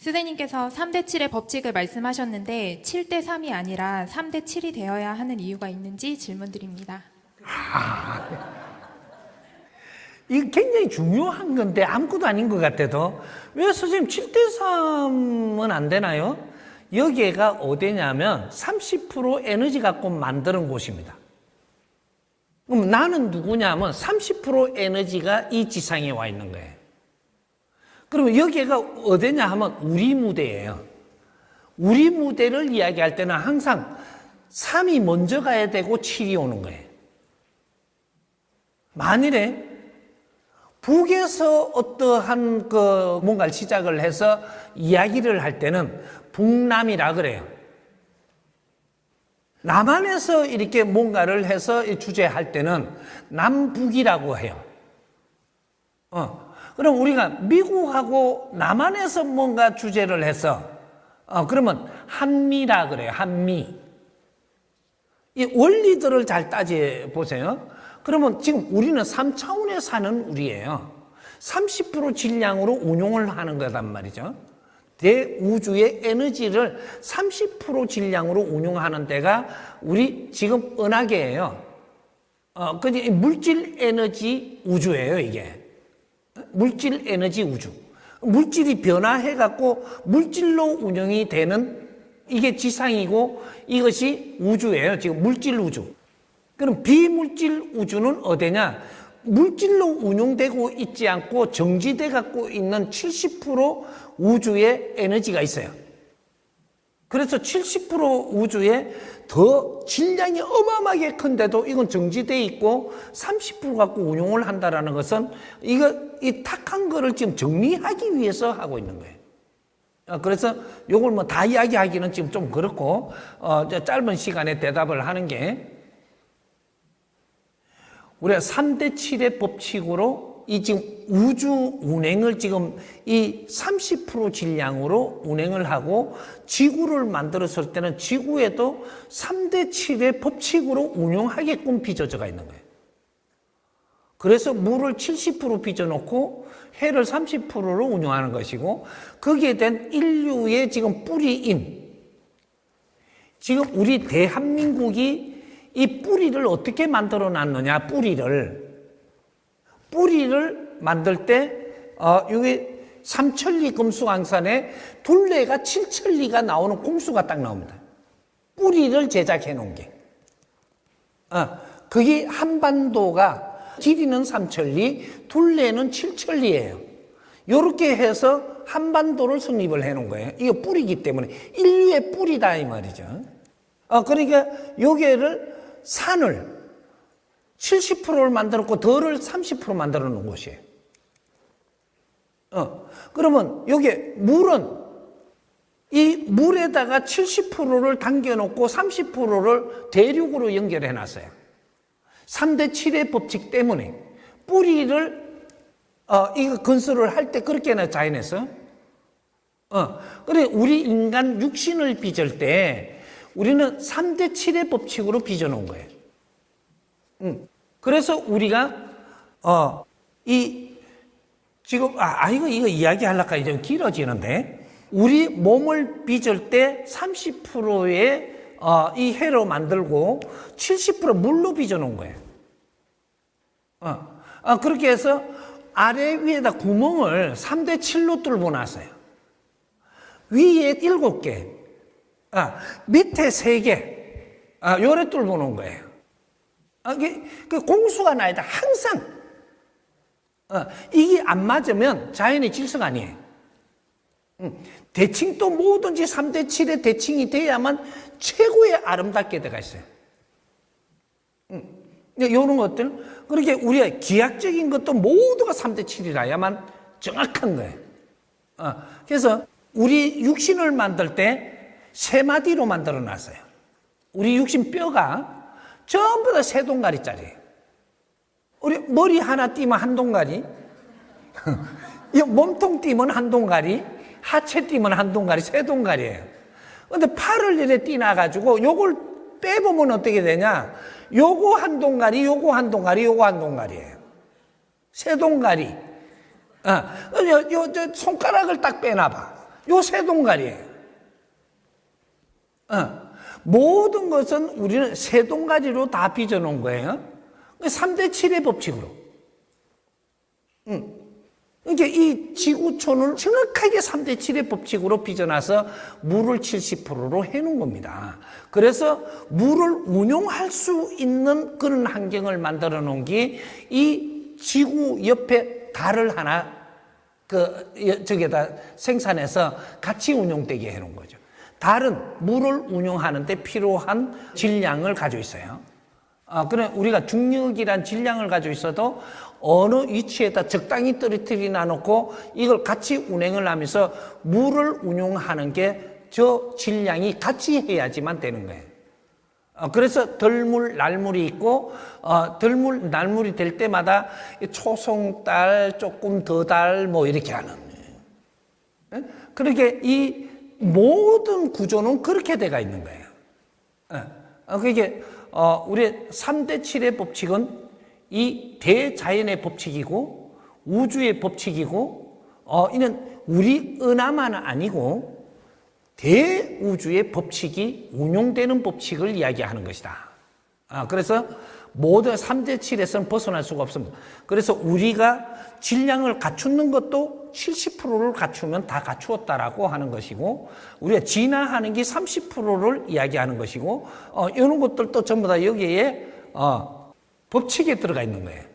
선생님께서 3대7의 법칙을 말씀하셨는데 7대3이 아니라 3대7이 되어야 하는 이유가 있는지 질문드립니다. 이게 굉장히 중요한 건데 아무것도 아닌 것 같아도 왜 선생님 7대3은 안 되나요? 여기가 어디냐면 30% 에너지 갖고 만드는 곳입니다. 그럼 나는 누구냐면 30% 에너지가 이 지상에 와 있는 거예요. 그러면 여기가 어디냐 하면 우리 무대예요. 우리 무대를 이야기할 때는 항상 3이 먼저 가야 되고 7이 오는 거예요. 만일에 북에서 어떠한 뭔가를 시작을 해서 이야기를 할 때는 북남이라 그래요. 남한에서 이렇게 뭔가를 해서 주제할 때는 남북이라고 해요. 그럼 우리가 미국하고 남한에서 뭔가 주제를 해서 그러면 한미라 그래요. 한미. 이 원리들을 잘 따져보세요. 그러면 지금 우리는 3차원에 사는 우리예요. 30% 질량으로 운용을 하는 거단 말이죠. 대우주의 에너지를 30% 질량으로 운용하는 데가 우리 지금 은하계예요. 그게 물질 에너지 우주예요, 이게. 물질 에너지 우주. 물질이 변화해갖고 물질로 운영이 되는 이게 지상이고 이것이 우주예요. 지금 물질 우주. 그럼 비물질 우주는 어디냐? 물질로 운용되고 있지 않고 정지돼 갖고 있는 70% 우주의 에너지가 있어요. 그래서 70% 우주에 더 질량이 어마어마하게 큰데도 이건 정지돼 있고 30% 갖고 운용을 한다라는 것은 이 탁한 거를 지금 정리하기 위해서 하고 있는 거예요. 그래서 요걸 뭐 다 이야기하기는 지금 좀 그렇고 짧은 시간에 대답을 하는 게 우리가 3대7의 법칙으로 이 지금 우주 운행을 지금 이 30% 질량으로 운행을 하고 지구를 만들었을 때는 지구에도 3대7의 법칙으로 운용하게끔 빚어져가 있는 거예요. 그래서 물을 70% 빚어놓고 해를 30%로 운용하는 것이고 거기에 대한 인류의 지금 뿌리인 지금 우리 대한민국이 이 뿌리를 어떻게 만들어 놨느냐, 뿌리를 만들 때, 여기 삼천리 금수강산에 둘레가 7천리가 나오는 공수가 딱 나옵니다. 뿌리를 제작해 놓은 게. 그게 한반도가 길이는 3천리, 둘레는 7천리예요. 요렇게 해서 한반도를 성립을 해 놓은 거예요. 이게 뿌리기 때문에. 인류의 뿌리다, 이 말이죠. 그러니까 요게를 산을 70%를 만들었고 덜을 30% 만들어 놓은 곳이에요. 그러면 여기에 물은 이 물에다가 70%를 당겨놓고 30%를 대륙으로 연결해 놨어요. 3대7의 법칙 때문에 뿌리를 이거 건설을 할 때 그렇게 해놔 자연에서. 그래 우리 인간 육신을 빚을 때 우리는 3대7의 법칙으로 빚어놓은 거예요. 그래서 우리가, 지금, 이거 이야기하려니까 좀 길어지는데, 우리 몸을 빚을 때 30%의, 이 해로 만들고 70% 물로 빚어놓은 거예요. 그렇게 해서 아래 위에다 구멍을 3대7로 뚫어 놨어요. 위에 7개. 밑에 3개, 요래 뚫어 놓은 거예요. 그 공수가 나야 돼, 항상. 이게 안 맞으면 자연의 질서가 아니에요. 대칭도 뭐든지 3대7의 대칭이 돼야만 최고의 아름답게 돼가 있어요. 요런 것들, 그렇게 우리가 기하적인 것도 모두가 3대7이라야만 정확한 거예요. 그래서 우리 육신을 만들 때 3마디로 만들어 놨어요. 우리 육신 뼈가 전부 다 3동가리짜리예요. 우리 머리 하나 띄면 1동가리, 몸통 띄면 1동가리, 하체 띄면 1동가리, 3동가리예요. 근데 팔을 이렇게 띄놔가지고 요걸 빼보면 어떻게 되냐? 요거 1동가리, 요거 1동가리, 요거 1동가리예요. 3동가리. 요 손가락을 딱 빼놔봐. 요 세 동가리예요. 모든 것은 우리는 세 동가리로 다 빚어놓은 거예요. 3대 7의 법칙으로. 이게 이 지구촌을 정확하게 3대 7의 법칙으로 빚어놔서 물을 70%로 해놓은 겁니다. 그래서 물을 운용할 수 있는 그런 환경을 만들어 놓은 게 이 지구 옆에 달을 하나 저기에다 생산해서 같이 운용되게 해놓은 거죠. 달은 물을 운용하는데 필요한 질량을 가지고 있어요. 그래 우리가 중력이란 질량을 가지고 있어도 어느 위치에다 적당히 떨어뜨려 놔놓고 이걸 같이 운행을 하면서 물을 운용하는 게 저 질량이 같이 해야지만 되는 거예요. 그래서 덜물, 날물이 있고 덜물, 날물이 될 때마다 초송달, 조금 더 달 뭐 이렇게 하는 거예요. 그렇게 이 모든 구조는 그렇게 돼가 있는 거예요. 그게 우리 3대 7의 법칙은 이 대자연의 법칙이고 우주의 법칙이고 이는 우리 은하만 아니고 대우주의 법칙이 운용되는 법칙을 이야기하는 것이다. 그래서 모든 3대 7에서는 벗어날 수가 없습니다. 그래서 우리가 질량을 갖추는 것도 70%를 갖추면 다 갖추었다라고 하는 것이고 우리가 진화하는 게 30%를 이야기하는 것이고 이런 것들도 전부 다 여기에 법칙에 들어가 있는 거예요.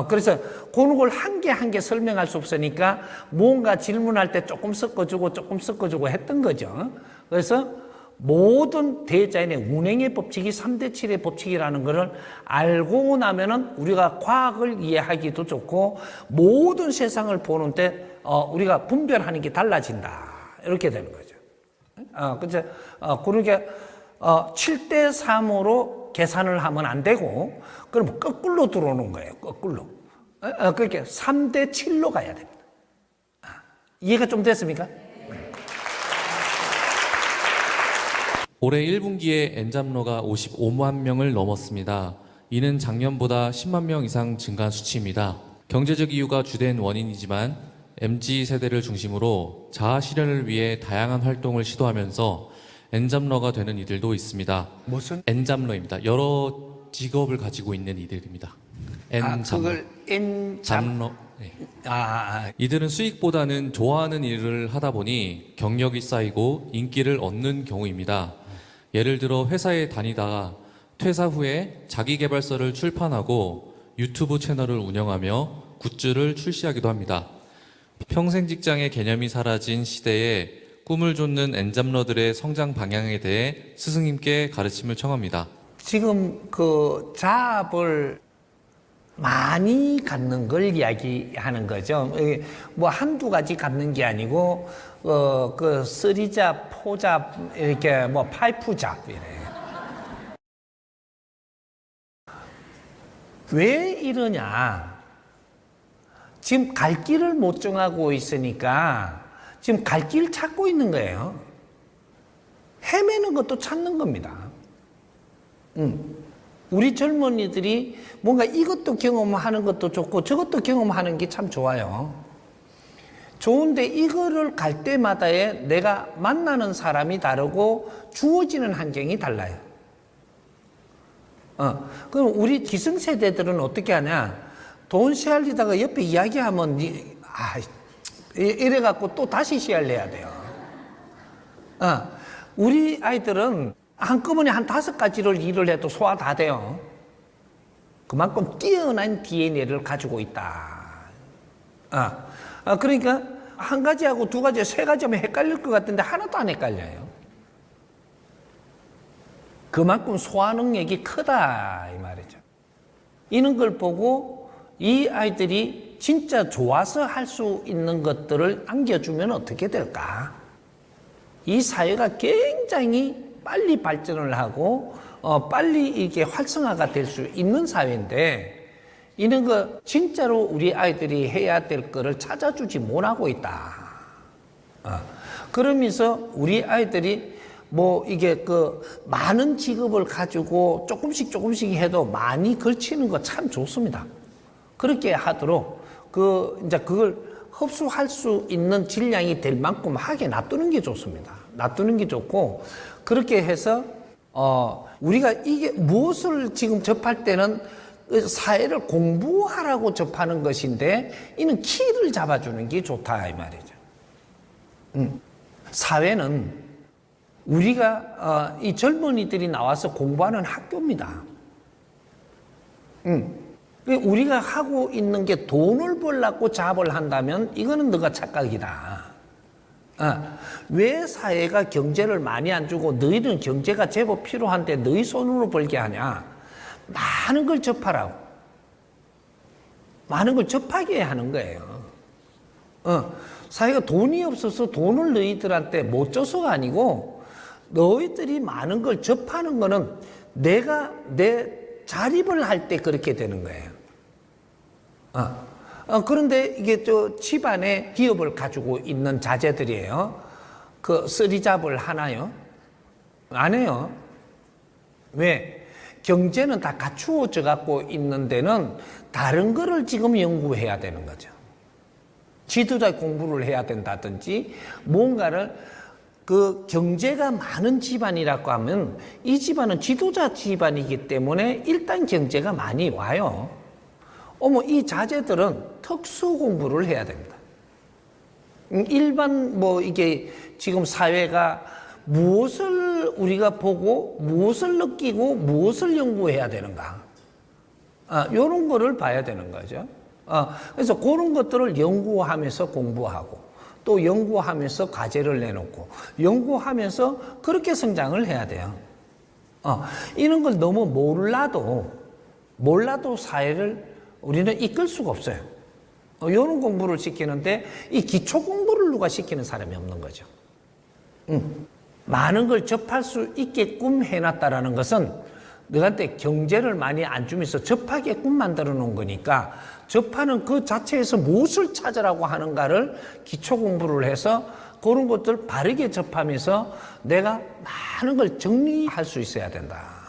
그래서 그런 걸 한 개 한 개 설명할 수 없으니까 뭔가 질문할 때 조금 섞어주고 했던 거죠. 그래서 모든 대자연의 운행의 법칙이 3대 7의 법칙이라는 것을 알고 나면은 우리가 과학을 이해하기도 좋고 모든 세상을 보는데 우리가 분별하는 게 달라진다. 이렇게 되는 거죠. 그래서 그렇게 7대 3으로 계산을 하면 안 되고 그럼 거꾸로 들어오는 거예요. 거꾸로. 그렇게 3대 7로 가야 됩니다. 이해가 좀 됐습니까? 올해 1분기에 엔잡러가 55만 명을 넘었습니다. 이는 작년보다 10만 명 이상 증가한 수치입니다. 경제적 이유가 주된 원인이지만 MZ세대를 중심으로 자아 실현을 위해 다양한 활동을 시도하면서 엔잡러가 되는 이들도 있습니다. 무슨? 엔잡러입니다. 여러 직업을 가지고 있는 이들입니다. 그걸 잡러. 네. 이들은 수익보다는 좋아하는 일을 하다 보니 경력이 쌓이고 인기를 얻는 경우입니다. 예를 들어 회사에 다니다가 퇴사 후에 자기계발서를 출판하고 유튜브 채널을 운영하며 굿즈를 출시하기도 합니다. 평생 직장의 개념이 사라진 시대에 꿈을 좇는 엔잡러들의 성장 방향에 대해 스승님께 가르침을 청합니다. 지금 그 잡을 많이 갖는 걸 이야기하는 거죠. 뭐 한두 가지 갖는 게 아니고 그 쓰리잡, 포잡 이렇게 뭐 파이프잡 이래. 왜 이러냐? 지금 갈 길을 못 정하고 있으니까 지금 갈 길 찾고 있는 거예요. 헤매는 것도 찾는 겁니다. 우리 젊은이들이 뭔가 이것도 경험하는 것도 좋고 저것도 경험하는 게 참 좋아요. 좋은데 이거를 갈 때마다의 내가 만나는 사람이 다르고 주어지는 환경이 달라요. 그럼 우리 기성세대들은 어떻게 하냐? 돈 씨알리다가 옆에 이야기하면 이래갖고 또 다시 씨알려야 돼요. 우리 아이들은 한꺼번에 한 5가지를 일을 해도 소화 다 돼요. 그만큼 뛰어난 DNA를 가지고 있다. 그러니까 한 가지하고 두 가지, 세 가지 하면 헷갈릴 것 같은데 하나도 안 헷갈려요. 그만큼 소화 능력이 크다 이 말이죠. 이런 걸 보고 이 아이들이 진짜 좋아서 할 수 있는 것들을 안겨주면 어떻게 될까? 이 사회가 굉장히 빨리 발전을 하고 빨리 이게 활성화가 될 수 있는 사회인데 이런 거 진짜로 우리 아이들이 해야 될 거를 찾아주지 못하고 있다. 그러면서 우리 아이들이 뭐 이게 그 많은 직업을 가지고 조금씩 해도 많이 걸치는 거 참 좋습니다. 그렇게 하도록 이제 그걸 흡수할 수 있는 질량이 될 만큼 하게 놔두는 게 좋습니다. 놔두는 게 좋고, 그렇게 해서 우리가 이게 무엇을 지금 접할 때는 사회를 공부하라고 접하는 것인데, 이는 키를 잡아주는 게 좋다 이 말이죠. 사회는 우리가 이 젊은이들이 나와서 공부하는 학교입니다. 우리가 하고 있는 게 돈을 벌려고 작업을 한다면 이거는 너가 착각이다. 왜 사회가 경제를 많이 안 주고 너희는 경제가 제법 필요한데 너희 손으로 벌게 하냐? 많은 걸 접하라고. 많은 걸 접하게 하는 거예요. 사회가 돈이 없어서 돈을 너희들한테 못 줘서가 아니고 너희들이 많은 걸 접하는 거는 내가 내 자립을 할 때 그렇게 되는 거예요. 그런데 이게 저 집안에 기업을 가지고 있는 자제들이에요. 그 쓰리잡을 하나요? 안 해요. 왜? 경제는 다 갖추어져 갖고 있는 데는 다른 거를 지금 연구해야 되는 거죠. 지도자 공부를 해야 된다든지 뭔가를 그 경제가 많은 집안이라고 하면 이 집안은 지도자 집안이기 때문에 일단 경제가 많이 와요. 이 자제들은 특수 공부를 해야 됩니다. 일반 이게 지금 사회가 무엇을 우리가 보고 무엇을 느끼고 무엇을 연구해야 되는가. 이런 거를 봐야 되는 거죠. 그래서 그런 것들을 연구하면서 공부하고 또 연구하면서 과제를 내놓고 연구하면서 그렇게 성장을 해야 돼요. 이런 걸 너무 몰라도 사회를 우리는 이끌 수가 없어요. 이런 공부를 시키는데 이 기초 공부를 누가 시키는 사람이 없는 거죠. 많은 걸 접할 수 있게끔 해놨다라는 것은 너한테 경제를 많이 안 주면서 접하게끔 만들어 놓은 거니까 접하는 그 자체에서 무엇을 찾으라고 하는가를 기초 공부를 해서 그런 것들 바르게 접하면서 내가 많은 걸 정리할 수 있어야 된다.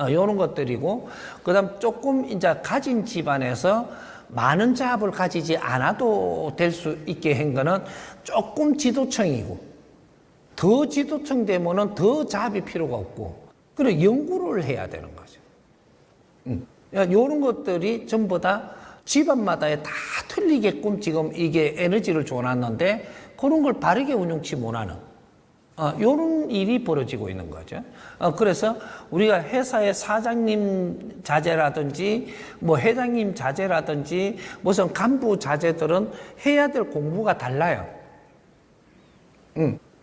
이런 것들이고, 그 다음 조금 이제 가진 집안에서 많은 자업을 가지지 않아도 될 수 있게 한 거는 조금 지도층이고, 더 지도층 되면은 더 자업이 필요가 없고, 그래 연구를 해야 되는 거죠. 이런 것들이 전부 다 집안마다에 다 틀리게끔 지금 이게 에너지를 줘놨는데 그런 걸 바르게 운용치 못하는 이런 일이 벌어지고 있는 거죠. 그래서 우리가 회사의 사장님 자제라든지 뭐 회장님 자제라든지 무슨 간부 자제들은 해야 될 공부가 달라요.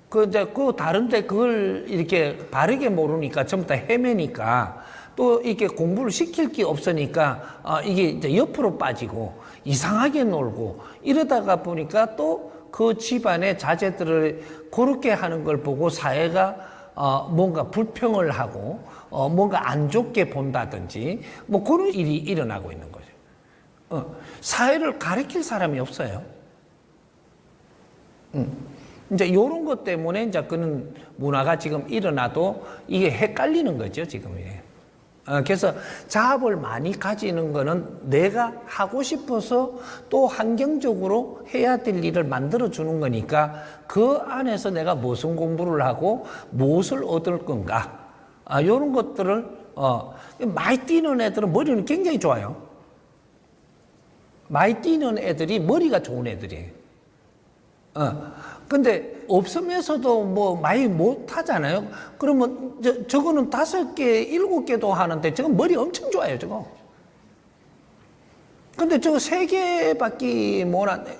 그 다른데 그걸 이렇게 바르게 모르니까 전부 다 헤매니까 또 이렇게 공부를 시킬 게 없으니까 이게 이제 옆으로 빠지고 이상하게 놀고 이러다가 보니까 또 그 집안의 자제들을 그렇게 하는 걸 보고 사회가 뭔가 불평을 하고 뭔가 안 좋게 본다든지 뭐 그런 일이 일어나고 있는 거죠. 사회를 가르칠 사람이 없어요. 이제 이런 것 때문에 이제 그런 문화가 지금 일어나도 이게 헷갈리는 거죠, 지금. 그래서 자업을 많이 가지는 거는 내가 하고 싶어서 또 환경적으로 해야 될 일을 만들어주는 거니까 그 안에서 내가 무슨 공부를 하고 무엇을 얻을 건가. 이런 것들을, 많이 뛰는 애들은 머리는 굉장히 좋아요. 많이 뛰는 애들이 머리가 좋은 애들이에요. 근데 없으면서도 뭐 많이 못 하잖아요. 그러면 저거는 5개, 7개도 하는데 저건 머리 엄청 좋아요, 저거. 근데 저거 3개밖에 못 하는데,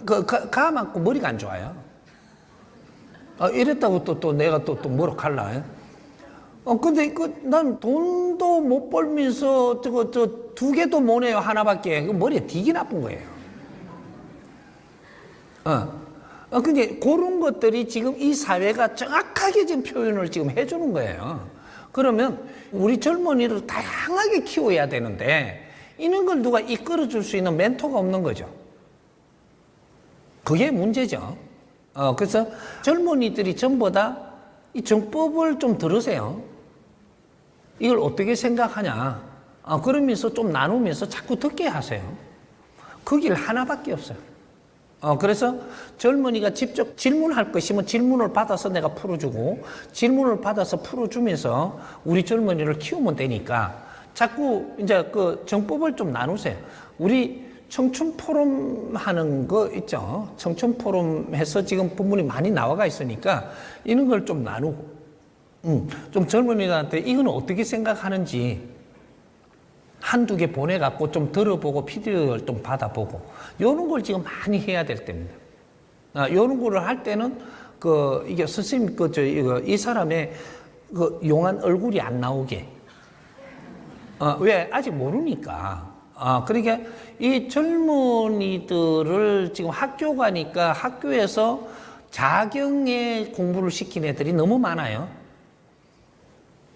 가만고 머리가 안 좋아요. 이랬다고 또 내가 또 뭐라 할라. 근데 난 돈도 못 벌면서 저 2개도 못 해요, 하나밖에. 머리가 되게 나쁜 거예요. 근데 그런 것들이 지금 이 사회가 정확하게 지금 표현을 지금 해주는 거예요. 그러면 우리 젊은이를 다양하게 키워야 되는데 이런 걸 누가 이끌어줄 수 있는 멘토가 없는 거죠. 그게 문제죠. 그래서 젊은이들이 전부 다 이 정법을 좀 들으세요. 이걸 어떻게 생각하냐. 그러면서 좀 나누면서 자꾸 듣게 하세요. 그 길 하나밖에 없어요. 그래서 젊은이가 직접 질문할 것이면 질문을 받아서 내가 풀어주고 질문을 받아서 풀어주면서 우리 젊은이를 키우면 되니까 자꾸 이제 그 정법을 좀 나누세요. 우리 청춘 포럼 하는 거 있죠. 청춘 포럼 해서 지금 부분이 많이 나와가 있으니까 이런 걸 좀 나누고, 좀 젊은이들한테 이건 어떻게 생각하는지 한두 개 보내갖고 좀 들어보고 피드백을 좀 받아보고 이런 걸 지금 많이 해야 될 때입니다. 이런 거를 할 때는 이게 선생님 이 사람의 그 용한 얼굴이 안 나오게. 왜? 아직 모르니까. 그러니까 이 젊은이들을 지금 학교 가니까 학교에서 자경의 공부를 시킨 애들이 너무 많아요.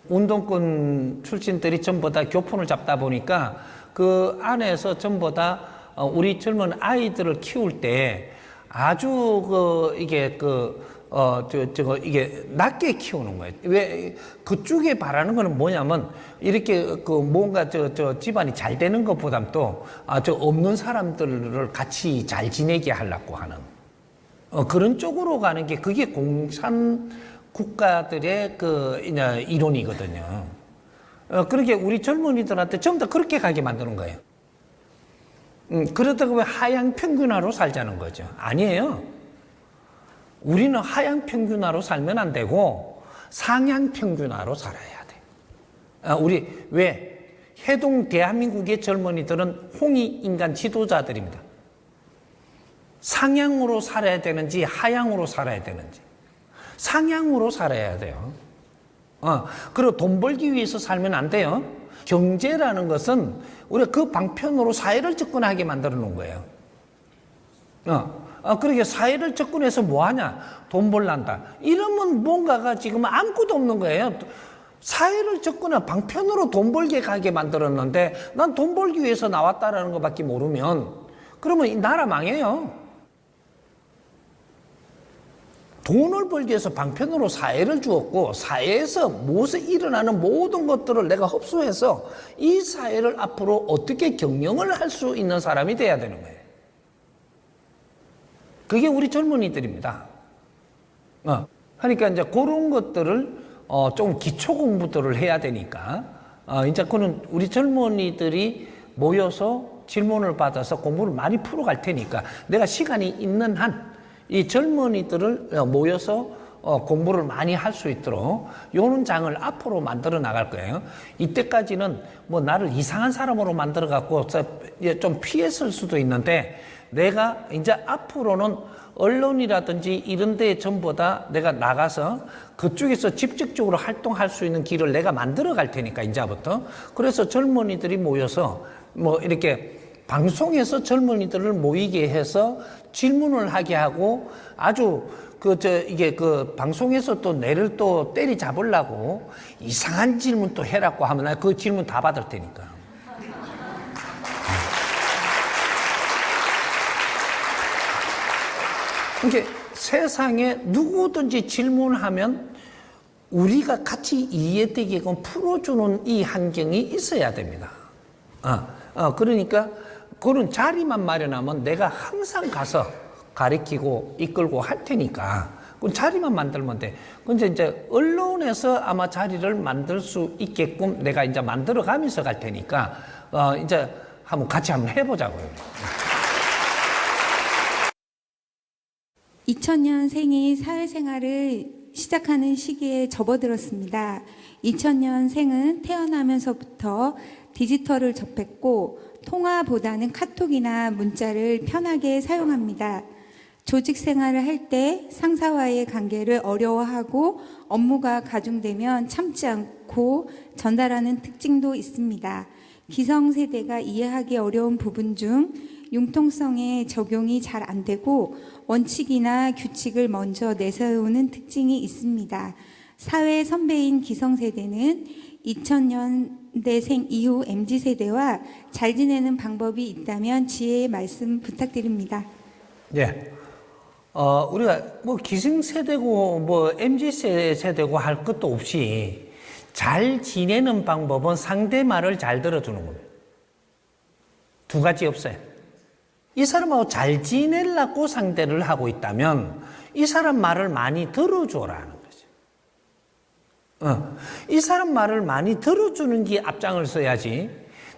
운동권 출신들이 전부 다 교폰을 잡다 보니까 그 안에서 전부 다 우리 젊은 아이들을 키울 때 아주 이게 이게 낮게 키우는 거예요. 왜 그쪽에 바라는 거는 뭐냐면 이렇게 뭔가 집안이 잘 되는 것보다는 또 없는 사람들을 같이 잘 지내게 하려고 하는 그런 쪽으로 가는 게 그게 공산 국가들의 이론이거든요. 그렇게 우리 젊은이들한테 전부 다 그렇게 가게 만드는 거예요. 그러다가 왜 하향 평균화로 살자는 거죠? 아니에요. 우리는 하향 평균화로 살면 안 되고 상향 평균화로 살아야 돼. 우리 왜 해동 대한민국의 젊은이들은 홍익 인간 지도자들입니다. 상향으로 살아야 되는지 하향으로 살아야 되는지. 상향으로 살아야 돼요. 그리고 돈 벌기 위해서 살면 안 돼요. 경제라는 것은 우리가 그 방편으로 사회를 접근하게 만들어 놓은 거예요. 그러게 사회를 접근해서 뭐 하냐? 돈 벌란다. 이러면 뭔가가 지금 아무것도 없는 거예요. 사회를 접근한 방편으로 돈 벌게 가게 만들었는데 난 돈 벌기 위해서 나왔다라는 것밖에 모르면 그러면 이 나라 망해요. 돈을 벌기 위해서 방편으로 사회를 주었고 사회에서 무엇에 일어나는 모든 것들을 내가 흡수해서 이 사회를 앞으로 어떻게 경영을 할 수 있는 사람이 돼야 되는 거예요. 그게 우리 젊은이들입니다. 그러니까 이제 그런 것들을 좀 기초 공부들을 해야 되니까 이제 그는 우리 젊은이들이 모여서 질문을 받아서 공부를 많이 풀어갈 테니까 내가 시간이 있는 한 이 젊은이들을 모여서 공부를 많이 할 수 있도록 요런 장을 앞으로 만들어 나갈 거예요. 이때까지는 뭐 나를 이상한 사람으로 만들어 갖고 좀 피했을 수도 있는데 내가 이제 앞으로는 언론이라든지 이런 데 전부 다 내가 나가서 그쪽에서 직접적으로 활동할 수 있는 길을 내가 만들어 갈 테니까 이제부터. 그래서 젊은이들이 모여서 뭐 이렇게 방송에서 젊은이들을 모이게 해서 질문을 하게 하고 아주 이게 방송에서 또 내를 또 때리 잡으려고 이상한 질문 또 해라고 하면 나 그 질문 다 받을 테니까. 그러니까 세상에 누구든지 질문하면 우리가 같이 이해되게끔 풀어주는 이 환경이 있어야 됩니다. 그러니까 그런 자리만 마련하면 내가 항상 가서 가르치고 이끌고 할 테니까 그 자리만 만들면 돼. 근데 이제 언론에서 아마 자리를 만들 수 있게끔 내가 이제 만들어 가면서 갈 테니까 이제 같이 한번 해보자고요. 2000년생이 사회생활을 시작하는 시기에 접어들었습니다. 2000년생은 태어나면서부터 디지털을 접했고 통화보다는 카톡이나 문자를 편하게 사용합니다. 조직 생활을 할 때 상사와의 관계를 어려워하고 업무가 가중되면 참지 않고 전달하는 특징도 있습니다. 기성세대가 이해하기 어려운 부분 중 융통성의 적용이 잘 안 되고 원칙이나 규칙을 먼저 내세우는 특징이 있습니다. 사회 선배인 기성세대는 2000년대생 이후 MZ세대와 잘 지내는 방법이 있다면 지혜의 말씀 부탁드립니다. 예. 우리가 뭐 기성세대고 뭐 MZ세대고 할 것도 없이 잘 지내는 방법은 상대 말을 잘 들어주는 겁니다. 두 가지 없어요. 이 사람하고 잘 지내려고 상대를 하고 있다면 이 사람 말을 많이 들어줘라는 거죠. 이 사람 말을 많이 들어주는 게 앞장을 서야지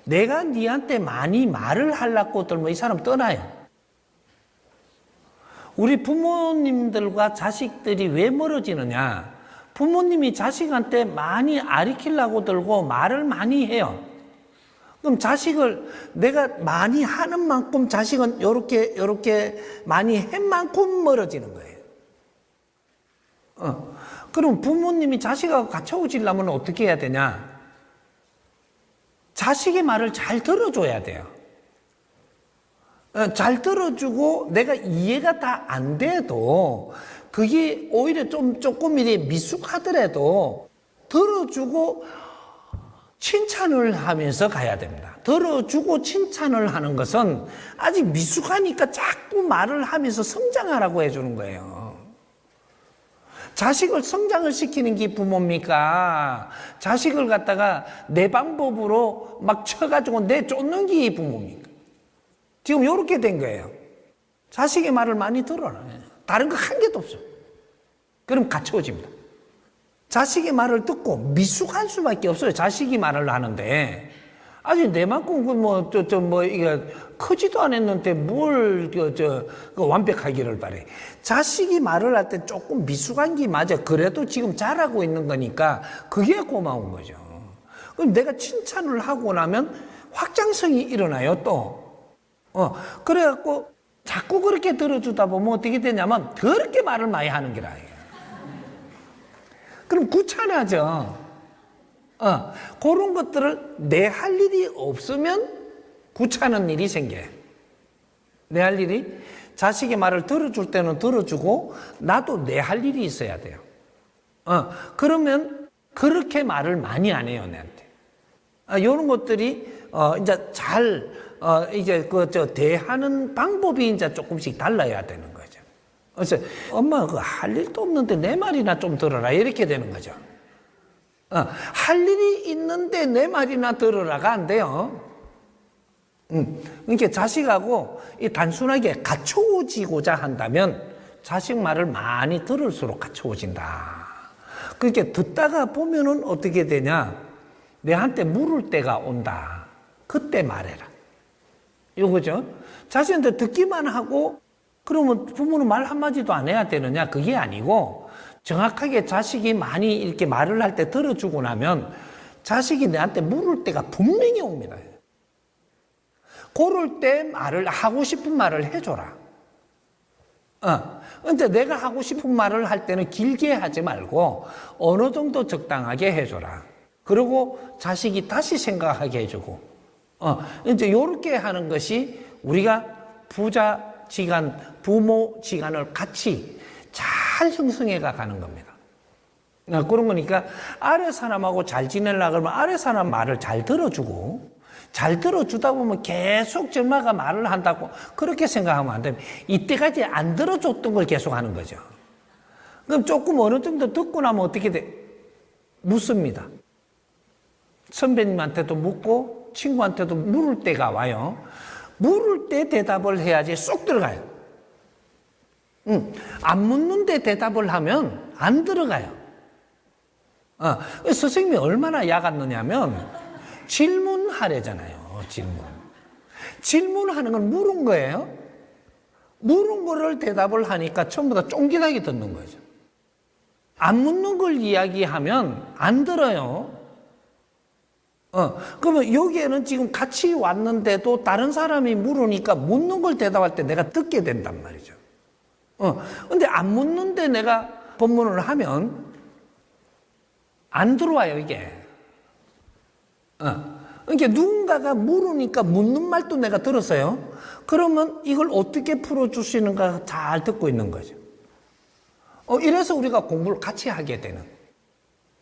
내가 니한테 많이 말을 하려고 들면 이 사람 떠나요. 우리 부모님들과 자식들이 왜 멀어지느냐? 부모님이 자식한테 많이 가르치려고 들고 말을 많이 해요. 그럼 자식을 내가 많이 하는 만큼 자식은 요렇게 많이 한 만큼 멀어지는 거예요. 그럼 부모님이 자식하고 갖춰오지려면 어떻게 해야 되냐? 자식의 말을 잘 들어줘야 돼요. 잘 들어주고 내가 이해가 다 안 돼도 그게 오히려 조금 미숙하더라도 들어주고 칭찬을 하면서 가야 됩니다. 들어주고 칭찬을 하는 것은 아직 미숙하니까 자꾸 말을 하면서 성장하라고 해주는 거예요. 자식을 성장을 시키는 게 부모입니까? 자식을 갖다가 내 방법으로 막 쳐가지고 내쫓는 게 부모입니까? 지금 이렇게 된 거예요. 자식의 말을 많이 들어라. 다른 거 한 개도 없어. 그럼 갖춰집니다. 자식의 말을 듣고 미숙할 수밖에 없어요. 자식이 말을 하는데 아직 내만큼 이게 크지도 않았는데 뭘 완벽하기를 바래. 자식이 말을 할 때 조금 미숙한 게 맞아. 그래도 지금 잘하고 있는 거니까 그게 고마운 거죠. 그럼 내가 칭찬을 하고 나면 확장성이 일어나요. 또 그래갖고 자꾸 그렇게 들어주다 보면 어떻게 되냐면 더럽게 말을 많이 하는 게라. 그럼 귀찮아져. 그런 것들을 내 할 일이 없으면 귀찮은 일이 생겨요. 내 할 일이 자식의 말을 들어줄 때는 들어주고 나도 내 할 일이 있어야 돼요. 그러면 그렇게 말을 많이 안 해요, 내한테. 이런 것들이 이제 잘 대하는 방법이 이제 조금씩 달라야 되는 거죠. 그래서 엄마 할 일도 없는데 내 말이나 좀 들어라 이렇게 되는 거죠. 할 일이 있는데 내 말이나 들으라가 안 돼요. 그러니까 자식하고 단순하게 갖춰지고자 한다면 자식 말을 많이 들을수록 갖춰진다. 그렇게 듣다가 보면은 어떻게 되냐? 내한테 물을 때가 온다. 그때 말해라. 이거죠. 자식한테 듣기만 하고 그러면 부모는 말 한마디도 안 해야 되느냐? 그게 아니고 정확하게 자식이 많이 이렇게 말을 할 때 들어주고 나면 자식이 내한테 물을 때가 분명히 옵니다. 그럴 때 말을 하고 싶은 말을 해줘라. 근데 내가 하고 싶은 말을 할 때는 길게 하지 말고 어느 정도 적당하게 해줘라. 그리고 자식이 다시 생각하게 해주고 이제 이렇게 하는 것이 우리가 부자지간, 부모지간을 같이 잘 형성해 가는 겁니다. 그런 거니까 아래 사람하고 잘 지내려고 그러면 아래 사람 말을 잘 들어주고 잘 들어주다 보면 계속 정마가 말을 한다고 그렇게 생각하면 안 됩니다. 이때까지 안 들어줬던 걸 계속 하는 거죠. 그럼 조금 어느 정도 듣고 나면 어떻게 돼? 묻습니다. 선배님한테도 묻고 친구한테도 물을 때가 와요. 물을 때 대답을 해야지 쏙 들어가요. 안 묻는데 대답을 하면 안 들어가요. 선생님이 얼마나 야갔느냐면 질문하래잖아요. 질문하는 건 물은 거예요. 물은 거를 대답을 하니까 전부 다 쫑기나게 듣는 거죠. 안 묻는 걸 이야기하면 안 들어요. 그러면 여기에는 지금 같이 왔는데도 다른 사람이 물으니까 묻는 걸 대답할 때 내가 듣게 된단 말이죠. 근데 안 묻는데 내가 법문을 하면 안 들어와요, 이게. 그러니까 누군가가 물으니까 묻는 말도 내가 들었어요. 그러면 이걸 어떻게 풀어주시는가 잘 듣고 있는 거죠. 이래서 우리가 공부를 같이 하게 되는,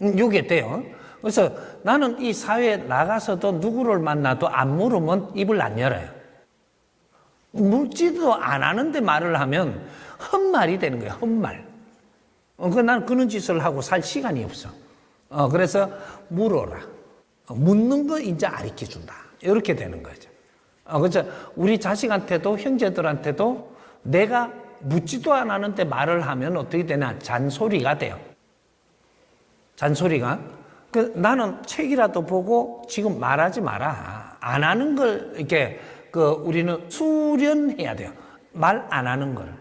이게 돼요. 그래서 나는 이 사회에 나가서도 누구를 만나도 안 물으면 입을 안 열어요. 묻지도 안 하는데 말을 하면 헛말이 되는 거예요, 헛말. 나는 그런 짓을 하고 살 시간이 없어. 그래서 물어라. 묻는 거 이제 가르쳐 준다. 이렇게 되는 거죠. 그렇죠. 우리 자식한테도 형제들한테도 내가 묻지도 않았는데 말을 하면 어떻게 되냐? 잔소리가 돼요. 잔소리가. 나는 책이라도 보고 지금 말하지 마라. 안 하는 걸 이렇게 우리는 수련해야 돼요. 말 안 하는 거를.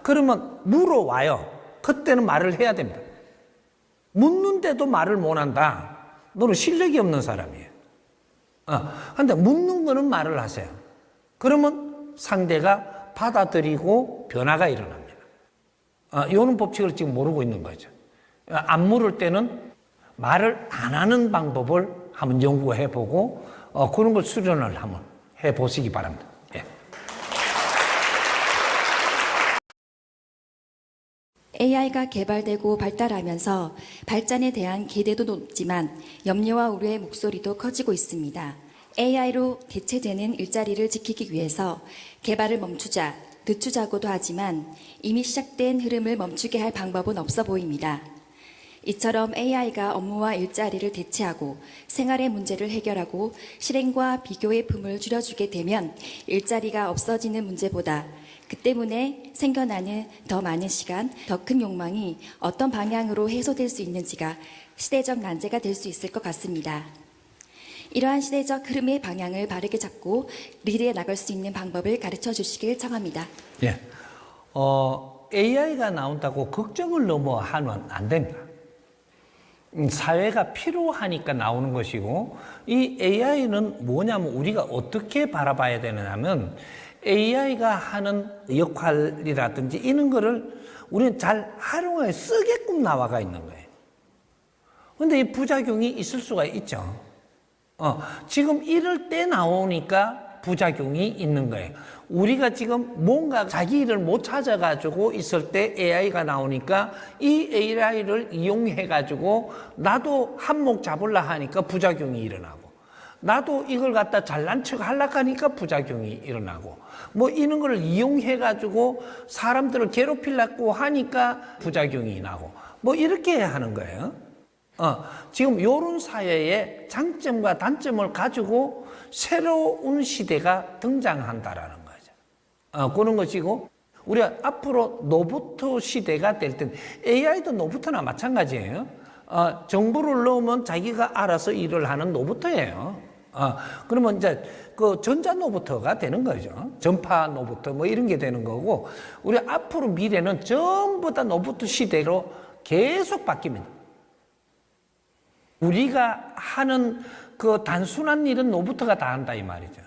그러면 물어와요. 그때는 말을 해야 됩니다. 묻는데도 말을 못 한다. 너는 실력이 없는 사람이에요. 근데 묻는 거는 말을 하세요. 그러면 상대가 받아들이고 변화가 일어납니다. 이런 법칙을 지금 모르고 있는 거죠. 안 물을 때는 말을 안 하는 방법을 한번 연구해 보고 그런 걸 수련을 한번 해 보시기 바랍니다. 예. AI가 개발되고 발달하면서 발전에 대한 기대도 높지만 염려와 우려의 목소리도 커지고 있습니다. AI로 대체되는 일자리를 지키기 위해서 개발을 멈추자, 늦추자고도 하지만 이미 시작된 흐름을 멈추게 할 방법은 없어 보입니다. 이처럼 AI가 업무와 일자리를 대체하고 생활의 문제를 해결하고 실행과 비교의 품을 줄여주게 되면 일자리가 없어지는 문제보다 그 때문에 생겨나는 더 많은 시간, 더 큰 욕망이 어떤 방향으로 해소될 수 있는지가 시대적 난제가 될 수 있을 것 같습니다. 이러한 시대적 흐름의 방향을 바르게 잡고 리드해 나갈 수 있는 방법을 가르쳐 주시길 청합니다. 예. AI가 나온다고 걱정을 너무 하면 안 됩니다. 사회가 필요하니까 나오는 것이고, 이 AI는 뭐냐면 우리가 어떻게 바라봐야 되느냐면 AI가 하는 역할이라든지 이런 거를 우리는 잘 활용해 쓰게끔 나와가 있는 거예요. 근데 이 부작용이 있을 수가 있죠. 지금 이럴 때 나오니까 부작용이 있는 거예요. 우리가 지금 뭔가 자기 일을 못 찾아가지고 있을 때 AI가 나오니까 이 AI를 이용해가지고 나도 한몫 잡으려 하니까 부작용이 일어나고, 나도 이걸 갖다 잘난 척 하려고 하니까 부작용이 일어나고, 뭐 이런 걸 이용해가지고 사람들을 괴롭히려고 하니까 부작용이 나고, 뭐 이렇게 하는 거예요. 지금 이런 사회의 장점과 단점을 가지고 새로운 시대가 등장한다라는 거죠. 그런 것이고, 우리가 앞으로 로봇 시대가 될 땐 AI도 로봇나 마찬가지예요. 정보를 넣으면 자기가 알아서 일을 하는 로봇이에요. 그러면 이제 그 전자 로봇가 되는 거죠. 전파 로봇 뭐 이런 게 되는 거고, 우리 앞으로 미래는 전부 다 로봇 시대로 계속 바뀝니다. 우리가 하는 그 단순한 일은 로봇가 다 한다 이 말이죠.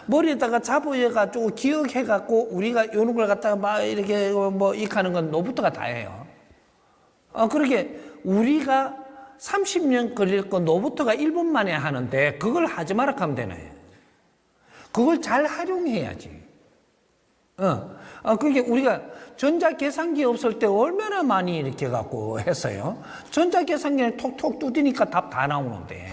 머리에다가 잡아가지고 기억해갖고 우리가 요런 걸 갖다가 막 이렇게 뭐 이렇게 하는 건 로봇가 다 해요. 그렇게 우리가 30년 걸릴 건 로봇가 1분 만에 하는데 그걸 하지 마라 하면 되나요? 그걸 잘 활용해야지. 그게 우리가 전자계산기 없을 때 얼마나 많이 이렇게 갖고 했어요. 전자계산기는 톡톡 두드니까 답 다 나오는데,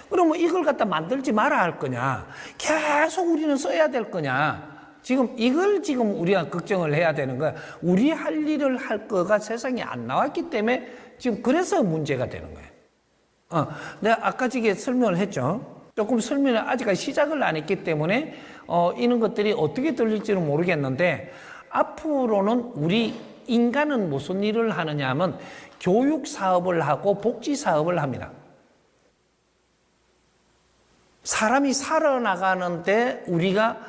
그러면 이걸 갖다 만들지 마라 할 거냐, 계속 우리는 써야 될 거냐, 지금 이걸 지금 우리가 걱정을 해야 되는 거야. 우리 할 일을 할 거가 세상에 안 나왔기 때문에 지금 그래서 문제가 되는 거예요. 내가 아까 지금 설명을 했죠. 조금 설명을 아직까지 시작을 안 했기 때문에 이런 것들이 어떻게 들릴지는 모르겠는데, 앞으로는 우리 인간은 무슨 일을 하느냐 하면 교육 사업을 하고 복지 사업을 합니다. 사람이 살아나가는데 우리가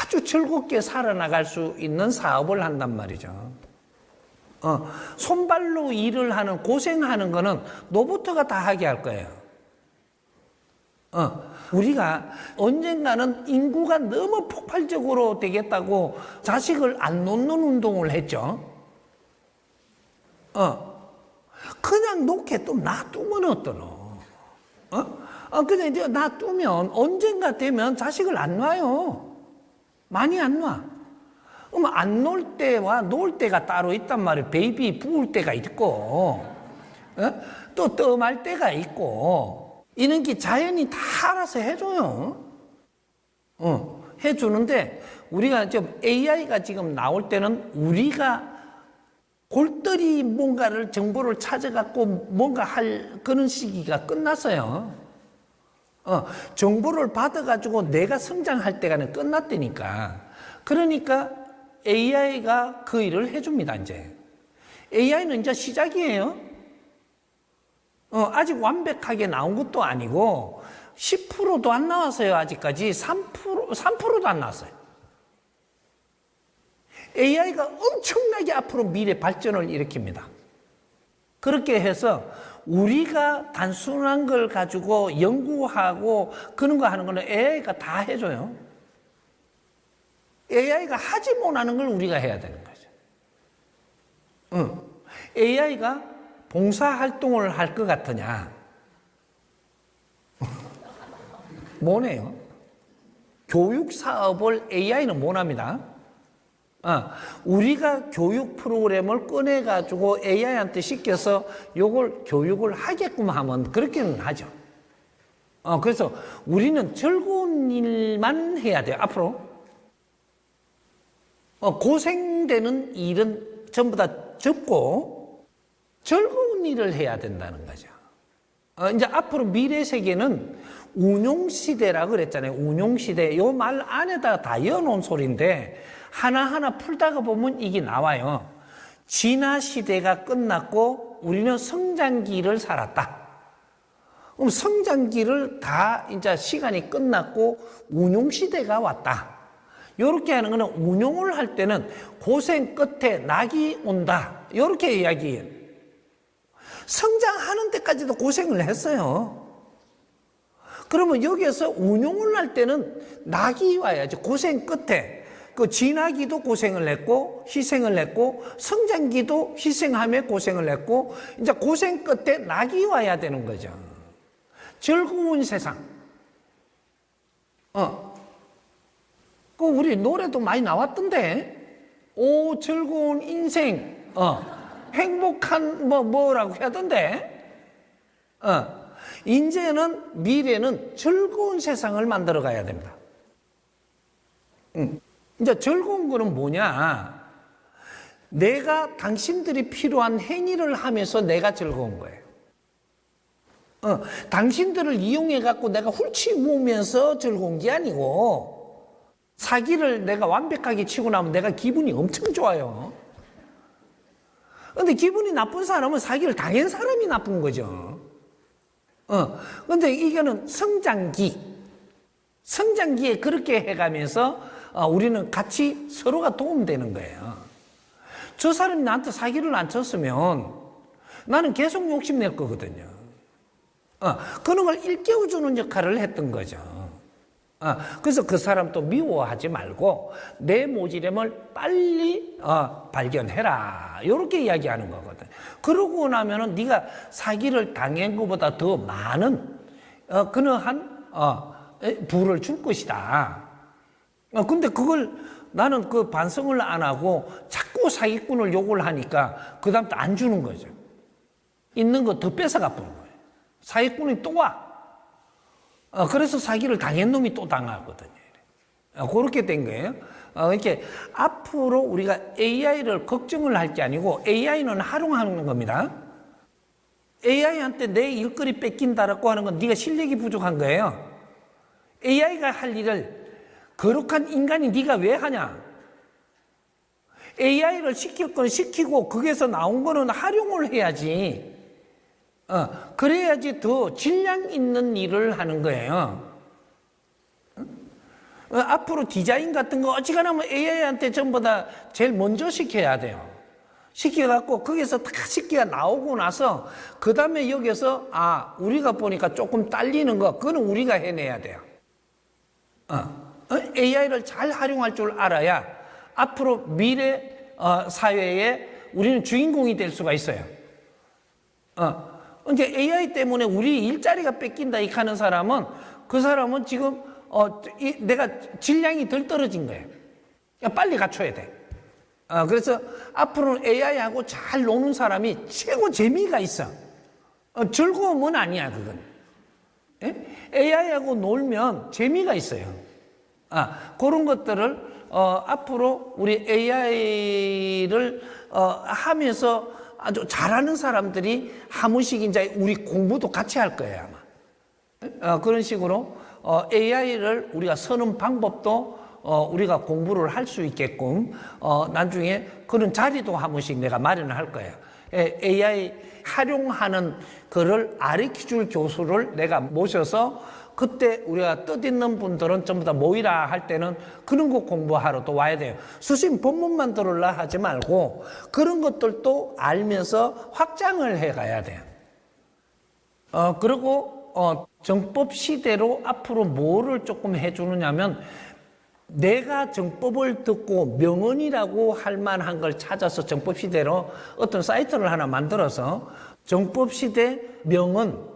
아주 즐겁게 살아나갈 수 있는 사업을 한단 말이죠. 손발로 일을 하는, 고생하는 거는 로봇가 다 하게 할 거예요. 우리가 언젠가는 인구가 너무 폭발적으로 되겠다고 자식을 안 놓는 운동을 했죠. 그냥 놓게 또 놔두면 어떠노? 그냥 이제 놔두면 언젠가 되면 자식을 안 놔요. 많이 안 놔. 그럼 안 놀 때와 놀 때가 따로 있단 말이에요. 베이비 부을 때가 있고, 또 뜸할 때가 있고, 이런 게 자연이 다 알아서 해줘요. 해주는데, 우리가 지금 AI가 지금 나올 때는 우리가 골똘히 뭔가를 정보를 찾아갖고 뭔가 할 그런 시기가 끝났어요. 정보를 받아가지고 내가 성장할 때가 끝났다니까. 그러니까 AI가 그 일을 해줍니다, 이제. AI는 이제 시작이에요. 아직 완벽하게 나온 것도 아니고, 10%도 안 나왔어요, 아직까지. 3%도 안 나왔어요. AI가 엄청나게 앞으로 미래 발전을 일으킵니다. 그렇게 해서 우리가 단순한 걸 가지고 연구하고 그런 거 하는 거는 AI가 다 해줘요. AI가 하지 못하는 걸 우리가 해야 되는 거죠. AI가 봉사활동을 할 것 같으냐? 뭐네요? 교육 사업을 AI는 못합니다. 우리가 교육 프로그램을 꺼내가지고 AI한테 시켜서 요걸 교육을 하게끔 하면 그렇게는 하죠. 그래서 우리는 즐거운 일만 해야 돼요, 앞으로. 고생되는 일은 전부 다 접고 즐거운 일을 해야 된다는 거죠. 이제 앞으로 미래 세계는 운용시대라고 그랬잖아요. 운용시대. 요 말 안에다가 다 이어놓은 소리인데 하나하나 풀다가 보면 이게 나와요. 진화시대가 끝났고 우리는 성장기를 살았다. 그럼 성장기를 다 이제 시간이 끝났고 운용시대가 왔다. 요렇게 하는 거는 운용을 할 때는 고생 끝에 낙이 온다. 요렇게 이야기해요. 성장하는 데까지도 고생을 했어요. 그러면 여기에서 운용을 할 때는 낙이 와야죠. 고생 끝에. 그 진화기도 고생을 했고 희생을 했고 성장기도 희생하며 고생을 했고 이제 고생 끝에 낙이 와야 되는 거죠. 즐거운 세상. 그 우리 노래도 많이 나왔던데. 오 즐거운 인생. 행복한 뭐라고 하던데. 이제는 미래는 즐거운 세상을 만들어 가야 됩니다. 이제 즐거운 거는 뭐냐? 내가 당신들이 필요한 행위를 하면서 내가 즐거운 거예요. 당신들을 이용해 갖고 내가 훌치우면서 즐거운 게 아니고 사기를 내가 완벽하게 치고 나면 내가 기분이 엄청 좋아요. 근데 기분이 나쁜 사람은 사기를 당한 사람이 나쁜 거죠. 근데 이거는 성장기에 그렇게 해가면서 우리는 같이 서로가 도움되는 거예요. 저 사람이 나한테 사기를 안 쳤으면 나는 계속 욕심낼 거거든요. 그런 걸 일깨워주는 역할을 했던 거죠. 그래서 그 사람 또 미워하지 말고 내 모질함을 빨리 발견해라. 이렇게 이야기하는 거거든. 그러고 나면은 네가 사기를 당한 것보다 더 많은 그러한 부를 줄 것이다. 근데 그걸 나는 그 반성을 안 하고 자꾸 사기꾼을 욕을 하니까 그 다음부터 안 주는 거죠. 있는 거 더 뺏어가 버린 거예요. 사기꾼이 또 와. 그래서 사기를 당한 놈이 또 당하거든요. 그렇게 된 거예요. 이렇게 앞으로 우리가 AI를 걱정을 할 게 아니고 AI는 활용하는 겁니다. AI한테 내 일거리 뺏긴다라고 하는 건 네가 실력이 부족한 거예요. AI가 할 일을 거룩한 인간이 네가 왜 하냐? AI를 시킬 건 시키고 거기에서 나온 거는 활용을 해야지. 그래야지 더 질량 있는 일을 하는 거예요. 앞으로 디자인 같은 거 어지간하면 AI한테 전부 다 제일 먼저 시켜야 돼요. 시켜갖고 거기서 다 시키가 나오고 나서 그 다음에 여기서 우리가 보니까 조금 딸리는 거 그거는 우리가 해내야 돼요. AI를 잘 활용할 줄 알아야 앞으로 미래 사회에 우리는 주인공이 될 수가 있어요. 이제 AI 때문에 우리 일자리가 뺏긴다 이 하는 사람은 그 사람은 지금 내가 질량이 덜 떨어진 거예요. 빨리 갖춰야 돼. 그래서 앞으로는 AI하고 잘 노는 사람이 최고 재미가 있어. 즐거움은 아니야 그건. AI하고 놀면 재미가 있어요. 그런 것들을 앞으로 우리 AI를 하면서 아주 잘하는 사람들이 한 번씩 이제 우리 공부도 같이 할 거예요 아마. 그런 식으로 AI를 우리가 쓰는 방법도 우리가 공부를 할 수 있게끔 나중에 그런 자리도 한 번씩 내가 마련을 할 거예요. AI 활용하는 거를 가르쳐줄 교수를 내가 모셔서 그때 우리가 뜻있는 분들은 전부 다 모이라 할 때는 그런 거 공부하러 또 와야 돼요. 선생님 본문만 들으려 하지 말고 그런 것들도 알면서 확장을 해가야 돼요. 그리고 정법 시대로 앞으로 뭐를 조금 해주느냐면 내가 정법을 듣고 명언이라고 할 만한 걸 찾아서 정법 시대로 어떤 사이트를 하나 만들어서 정법 시대 명언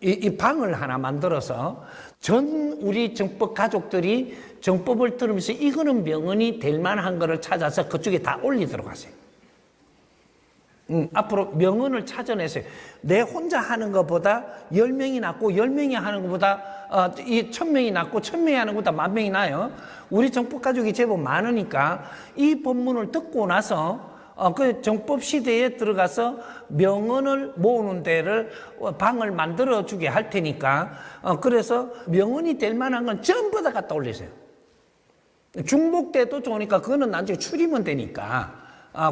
이 방을 하나 만들어서 전 우리 정법 가족들이 정법을 들으면서 이거는 명언이 될 만한 거를 찾아서 그쪽에 다 올리도록 하세요. 앞으로 명언을 찾아내세요. 내 혼자 하는 것보다 10명이 낫고 10명이 하는 것보다 1000명이 낫고 1000명이 하는 것보다 10,000명이 나요. 우리 정법 가족이 제법 많으니까 이 본문을 듣고 나서 그 정법 시대에 들어가서 명언을 모으는 데를 방을 만들어 주게 할 테니까 그래서 명언이 될 만한 건 전부 다 갖다 올리세요. 중복돼도 좋으니까 그거는 나중에 추리면 되니까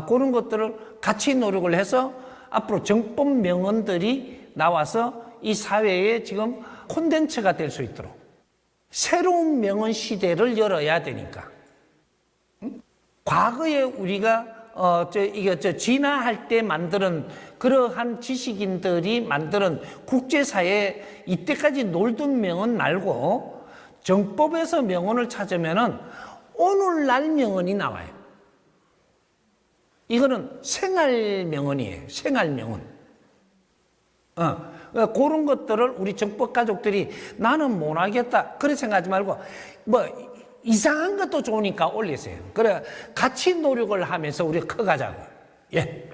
그런 것들을 같이 노력을 해서 앞으로 정법 명언들이 나와서 이 사회에 지금 콘텐츠가 될 수 있도록 새로운 명언 시대를 열어야 되니까. 과거에 우리가 진화할 때 만드는 그러한 지식인들이 만드는 국제사회에 이때까지 놀던 명언 말고 정법에서 명언을 찾으면은 오늘날 명언이 나와요. 이거는 생활 명언이에요. 생활 명언. 그런 것들을 우리 정법 가족들이 나는 못 하겠다. 그렇게 생각하지 말고 이상한 것도 좋으니까 올리세요. 그래 같이 노력을 하면서 우리가 커가자고. 예.